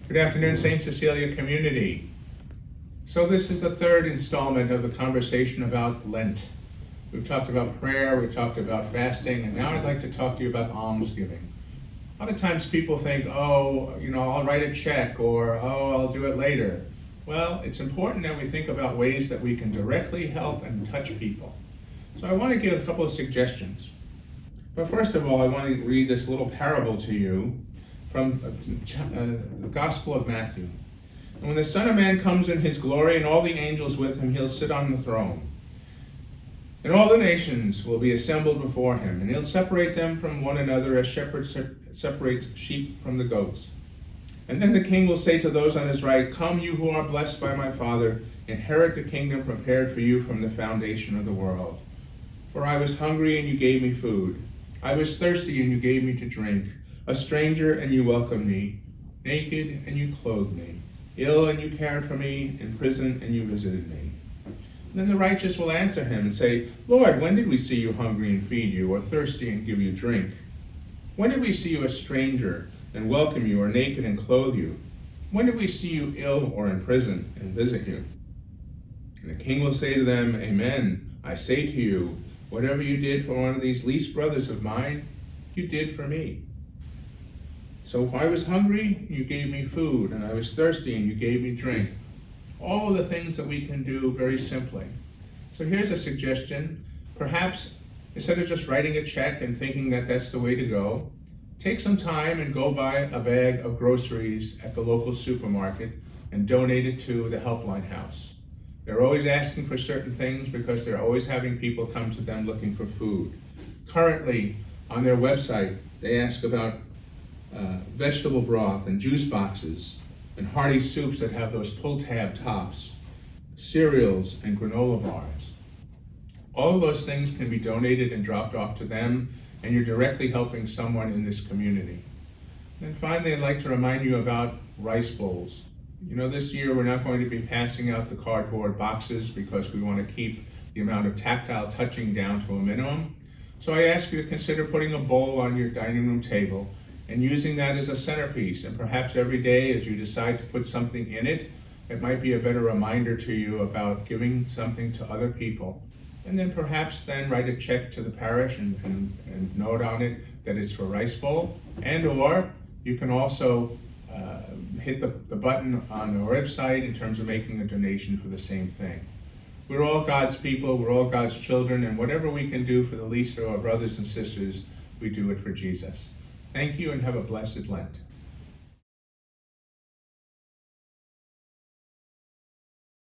Good afternoon, St. Cecilia community. So this is the third installment of the conversation about Lent. We've talked about prayer, we've talked about fasting, and now I'd like to talk to you about almsgiving. A lot of times people think, I'll write a check, or, I'll do it later. Well, it's important that we think about ways that we can directly help and touch people. So I want to give a couple of suggestions. But first of all, I want to read this little parable to you from the Gospel of Matthew. And when the Son of Man comes in his glory and all the angels with him, he'll sit on the throne. And all the nations will be assembled before him, and he'll separate them from one another as shepherds separates sheep from the goats. And then the king will say to those on his right, "Come, you who are blessed by my Father, inherit the kingdom prepared for you from the foundation of the world. For I was hungry, and you gave me food. I was thirsty, and you gave me to drink. A stranger, and you welcomed me. Naked, and you clothed me. Ill, and you cared for me. In prison, and you visited me." And then the righteous will answer him and say, "Lord, when did we see you hungry and feed you, or thirsty and give you drink? When did we see you a stranger and welcome you, or naked and clothe you? When did we see you ill or in prison and visit you?" And the king will say to them, "Amen, I say to you, whatever you did for one of these least brothers of mine, you did for me." So I was hungry, you gave me food, and I was thirsty, and you gave me drink. All of the things that we can do very simply. So here's a suggestion. Perhaps instead of just writing a check and thinking that that's the way to go, take some time and go buy a bag of groceries at the local supermarket and donate it to the Helpline House. They're always asking for certain things because they're always having people come to them looking for food. Currently, on their website, they ask about vegetable broth and juice boxes and hearty soups that have those pull-tab tops, cereals and granola bars. All of those things can be donated and dropped off to them, and you're directly helping someone in this community. And finally, I'd like to remind you about rice bowls. This year we're not going to be passing out the cardboard boxes because we want to keep the amount of tactile touching down to a minimum. So I ask you to consider putting a bowl on your dining room table and using that as a centerpiece. And perhaps every day as you decide to put something in it, it might be a better reminder to you about giving something to other people. And then perhaps write a check to the parish and note on it that it's for rice bowl. And or you can also hit the button on our website in terms of making a donation for the same thing. We're all God's people, we're all God's children, and whatever we can do for the least of our brothers and sisters, we do it for Jesus. Thank you and have a blessed Lent.